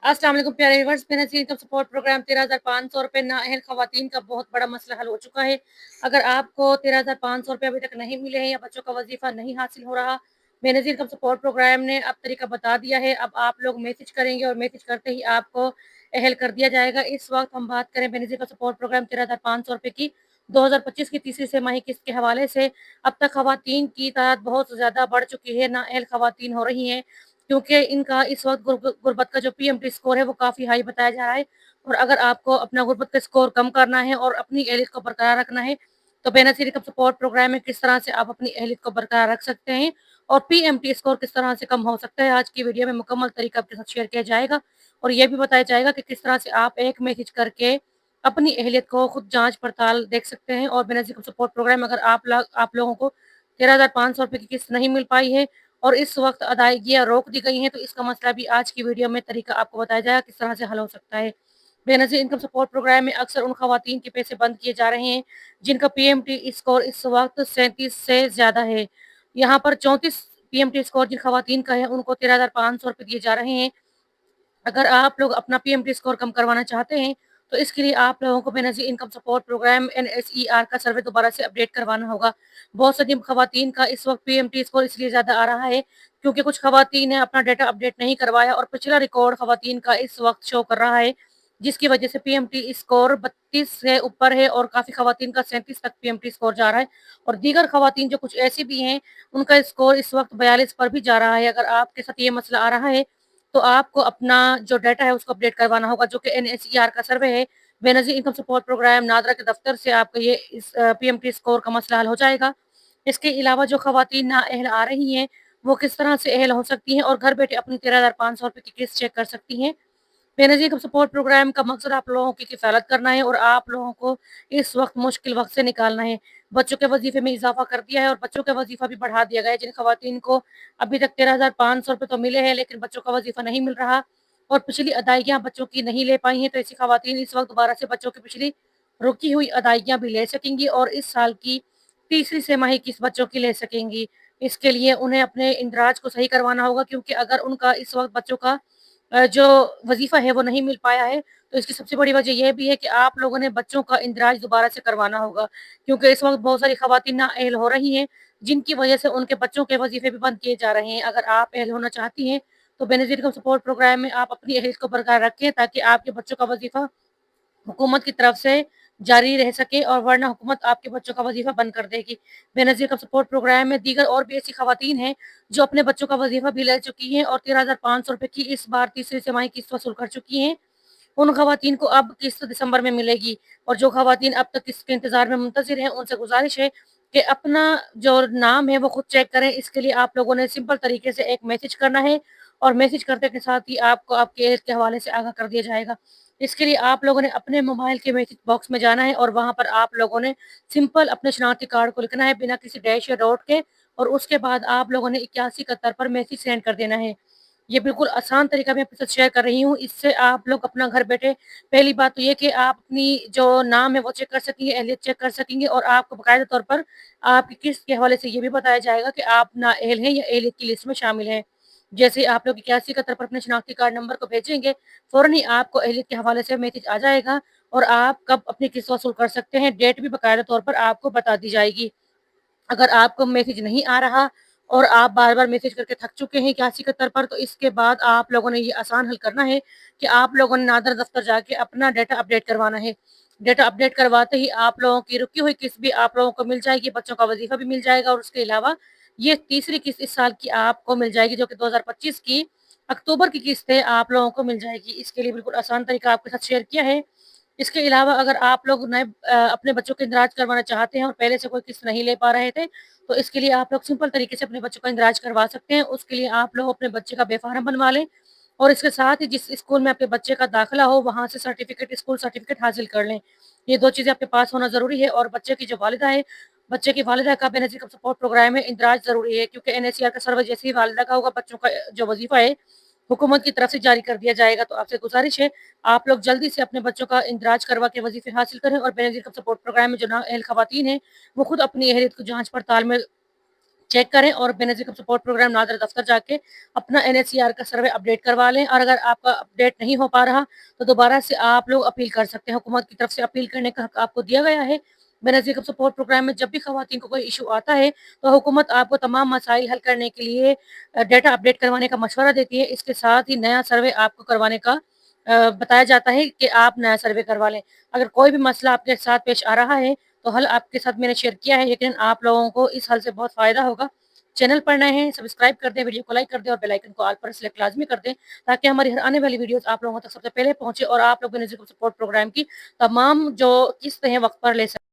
अस्सलाम वालेकुम प्यारे viewers, Benazir income support programme 13,500 रुपए नाअहल ख़वातीन का बहुत बड़ा मसला हल हो चुका है। अगर आपको 13,500 रुपए अभी तक नहीं मिले हैं या बच्चों का वजीफ़ा नहीं हासिल हो रहा, बेनज़ीर इनकम सपोर्ट प्रोग्राम ने अब तरीका बता दिया है। अब आप लोग मैसेज करेंगे और मैसेज करते ही आपको अहल कर दिया जाएगा। इस वक्त हम बात करें बेनज़ीर इनकम सपोर्ट प्रोग्राम 13,500 रुपए की 2025 की तीसरी तिमाही किस्त के हवाले से अब तक ख़वातीन की तादाद बहुत ज़्यादा बढ़ चुकी है, नाअहल ख़वातीन हो रही हैं, क्योंकि इनका इस वक्त गुर्बत का जो पीएमटी स्कोर है वो काफ़ी हाई बताया जा रहा है। और अगर आपको अपना गुर्बत का स्कोर कम करना है और अपनी अहलियत को बरकरार रखना है, तो बेनज़ीर इनकम सपोर्ट प्रोग्राम में किस तरह से आप अपनी अहलियत को बरकरार रख सकते हैं और पीएमटी स्कोर किस तरह से कम हो सकता है, आज की वीडियो में मुकम्मल तरीका आपके साथ शेयर किया जाएगा। और ये भी बताया जाएगा कि किस तरह से आप एक मैसेज करके अपनी अहलियत को खुद जांच पड़ताल देख सकते हैं। और बेनज़ीर इनकम सपोर्ट प्रोग्राम अगर आप लोगों को 13,500 रुपए की किस्त नहीं मिल पाई है और इस वक्त अदायगियाँ रोक दी गई हैं, तो इसका मसला भी आज की वीडियो में तरीका आपको बताया जाएगा किस तरह से हल हो सकता है। बेनज़ीर इनकम सपोर्ट प्रोग्राम में अक्सर उन खवातीन के पैसे बंद किए जा रहे हैं जिनका पीएमटी स्कोर इस वक्त 37 से ज़्यादा है। यहाँ पर 34 पीएमटी स्कोर जिन खवातीन का है उनको 13,500 रुपए दिए जा रहे हैं। अगर आप लोग अपना पीएमटी स्कोर कम करवाना चाहते हैं, तो इसके लिए आप लोगों को बेनज़ीर इनकम सपोर्ट प्रोग्राम एनएसईआर का सर्वे दोबारा से अपडेट करवाना होगा। बहुत सारी खवातीन का इस वक्त पीएमटी स्कोर इसलिए ज़्यादा आ रहा है क्योंकि कुछ खवातीन ने अपना डेटा अपडेट नहीं करवाया और पिछला रिकॉर्ड खवातीन का इस वक्त शो कर रहा है, जिसकी वजह से पीएमटी स्कोर 32 से ऊपर है और काफ़ी खवातीन का 37 तक पीएमटी स्कोर जा रहा है। और दीगर खवातीन जो कुछ ऐसी भी हैं, उनका स्कोर इस वक्त 42 पर भी जा रहा है। अगर आपके साथ ये मसला आ रहा है, तो आपको अपना जो डाटा है उसको अपडेट करवाना होगा, जो कि एनएचईआर का सर्वे है। Benazir income support programme NADRA के दफ्तर से आपका ये इस पीएमटी स्कोर का मसला हल हो जाएगा। इसके अलावा जो खवातीन नाअहल आ रही हैं, वो किस तरह से अहल हो सकती हैं और घर बैठे अपनी 13,500 रुपए की किस्त चेक कर सकती हैं। बेनज़ीर का सपोर्ट प्रोग्राम का मकसद आप लोगों की किफ़ालत करना है और आप लोगों को इस वक्त मुश्किल वक्त से निकालना है। बच्चों के वजीफे में इजाफा कर दिया है और बच्चों का वजीफा भी बढ़ा दिया गया है। जिन खवातीन को अभी तक 13,500 रुपए तो मिले हैं, लेकिन बच्चों का वजीफा नहीं मिल रहा और पिछली अदायगियाँ बच्चों की नहीं ले पाई हैं, तो ऐसी खवातीन इस वक्त दोबारा से बच्चों की पिछली रुकी हुई अदायगियाँ भी ले सकेंगी और इस साल की तीसरी तिमाही किस्त बच्चों की ले सकेंगी। इसके लिए उन्हें अपने इंदराज को सही करवाना होगा, क्योंकि अगर उनका इस वक्त बच्चों का जो वजीफ़ा है वो नहीं मिल पाया है, तो इसकी सबसे बड़ी वजह ये भी है कि आप लोगों ने बच्चों का इंदराज दोबारा से करवाना होगा, क्योंकि इस वक्त बहुत सारी खवातीन नाअहल हो रही हैं, जिनकी वजह से उनके बच्चों के वजीफ़े भी बंद किए जा रहे हैं। अगर आप अहल होना चाहती हैं, तो बेनज़ीर का सपोर्ट प्रोग्राम में आप अपनी अहलियत को बरकरार रखें, ताकि आपके बच्चों का वजीफ़ा हुकूमत की तरफ से जारी रह सके और वरना हुकूमत आपके बच्चों का वजीफा बंद कर देगी। बेनज़ीर का सपोर्ट प्रोग्राम में दीगर और भी ऐसी खवातीन हैं जो अपने बच्चों का वजीफा भी ले चुकी हैं और 13,500 रुपए की इस बार तीसरी तिमाही किस्त वसूल कर चुकी हैं। उन खवातीन को अब किस्त दिसंबर में मिलेगी और जो खवातीन अब तक किस्त के इंतजार में मुंतज़िर हैं, उनसे गुजारिश है कि अपना जो नाम है वो खुद चेक करें। इसके लिए आप लोगों ने सिंपल तरीके से एक मैसेज करना है और मैसेज करने के साथ ही आपको आपके एज के हवाले से आगाह कर दिया जाएगा। इसके लिए आप लोगों ने अपने मोबाइल के मैसेज बॉक्स में जाना है और वहाँ पर आप लोगों ने सिंपल अपने शनाख्ती कार्ड को लिखना है बिना किसी डैश या डॉट के, और उसके बाद आप लोगों ने 8171 पर मैसेज सेंड कर देना है। ये बिल्कुल आसान तरीका मैं आपके साथ शेयर कर रही हूँ। इससे आप लोग अपना घर बैठे, पहली बात तो ये कि आप अपनी जो नाम है वो चेक कर सकेंगे, अहलियत चेक कर सकेंगे और आपको बाकायदा तौर पर आपकी किस्त के हवाले से ये भी बताया जाएगा कि आप नाअहल हैं या अहलियत की लिस्ट में शामिल हैं। जैसे ही आप लोग 8171 पर अपने शनाख्ती कार्ड नंबर को भेजेंगे, फ़ौरन ही आपको अहलियत के हवाले से मैसेज आ जाएगा और आप कब अपनी किस्त वसूल कर सकते हैं, डेट भी बाकायदा तौर पर आपको बता दी जाएगी। अगर आपको मैसेज नहीं आ रहा और आप बार-बार मैसेज करके थक चुके हैं 8171 पर, तो इसके बाद आप लोगों ने ये आसान हल करना है कि आप लोगों ने नादर दफ्तर जाके अपना डाटा अपडेट करवाना है। डाटा अपडेट करवाते ही आप लोगों की रुकी हुई किस्त भी आप लोगों को मिल जाएगी, बच्चों का वजीफा भी मिल जाएगा और उसके अलावा ये तीसरी किस्त इस साल की आपको मिल जाएगी, जो कि 2025 की अक्टूबर की किस्त है, आप लोगों को मिल जाएगी। इसके लिए बिल्कुल आसान तरीका आपके साथ शेयर किया है। इसके अलावा अगर आप लोग नए अपने बच्चों का इंदराज करवाना चाहते हैं और पहले से कोई किस्त नहीं ले पा रहे थे, तो इसके लिए आप लोग सिंपल तरीके से अपने बच्चों का इंदराज करवा सकते हैं। उसके लिए आप लोग अपने बच्चे का बेफार्म बनवा लें और इसके साथ ही जिस स्कूल में आपके बच्चे का दाखिला हो, वहाँ से सर्टिफिकेट, स्कूल सर्टिफिकेट हासिल कर लें। ये 2 चीज़ें आपके पास होना ज़रूरी है। और बच्चे की जो वालिदा है, बच्चे की वालिदा का बेनज़ीर का सपोर्ट प्रोग्राम में इंदराज ज़रूरी है, क्योंकि एनएचसीआर का सर्वे जैसे ही वालिदा का होगा, बच्चों का जो वजीफ़ा है हुकूमत की तरफ से जारी कर दिया जाएगा। तो आपसे गुज़ारिश है, आप लोग जल्दी से अपने बच्चों का इंदराज करवा के वज़ीफ़े हासिल करें और बेनज़ीर का सपोर्ट प्रोग्राम में जो नाअहल ख़वातीन हैं, वो खुद अपनी अहलियत को जाँच-पड़ताल में चेक करें और बेनज़ीर कप सपोर्ट प्रोग्राम नाज़र दफ्तर जाके अपना एनएचसीआर का सर्वे अपडेट करवा लें। और अगर आपका अपडेट नहीं हो पा रहा तो दोबारा से आप लोग अपील कर सकते हैं। हुकूमत की तरफ से अपील करने का हक आपको दिया गया है। बेनज़ीर कप सपोर्ट प्रोग्राम में जब भी खवातीन को कोई इशू आता है तो हुकूमत आपको तमाम मसाइल हल करने के लिए डेटा अपडेट करवाने का मशवरा देती है। इसके साथ ही नया सर्वे आपको करवाने का बताया जाता है कि आप नया सर्वे करवा लें। अगर कोई भी मसला आपके साथ पेश आ रहा है तो हल आपके साथ मैंने शेयर किया है, लेकिन आप लोगों को इस हल से बहुत फ़ायदा होगा। चैनल पर नए हैं, सब्सक्राइब कर दें, वीडियो को लाइक कर दें और बेल आइकन को ऑल पर सेलेक्ट लाज़मी कर दें, ताकि हमारी हर आने वाली वीडियोज़ आप लोगों तक सबसे पहले पहुँचे और आप लोग बेनज़ीर कप सपोर्ट प्रोग्राम की तमाम जो किस्तें हैं वक़्त पर ले सकें।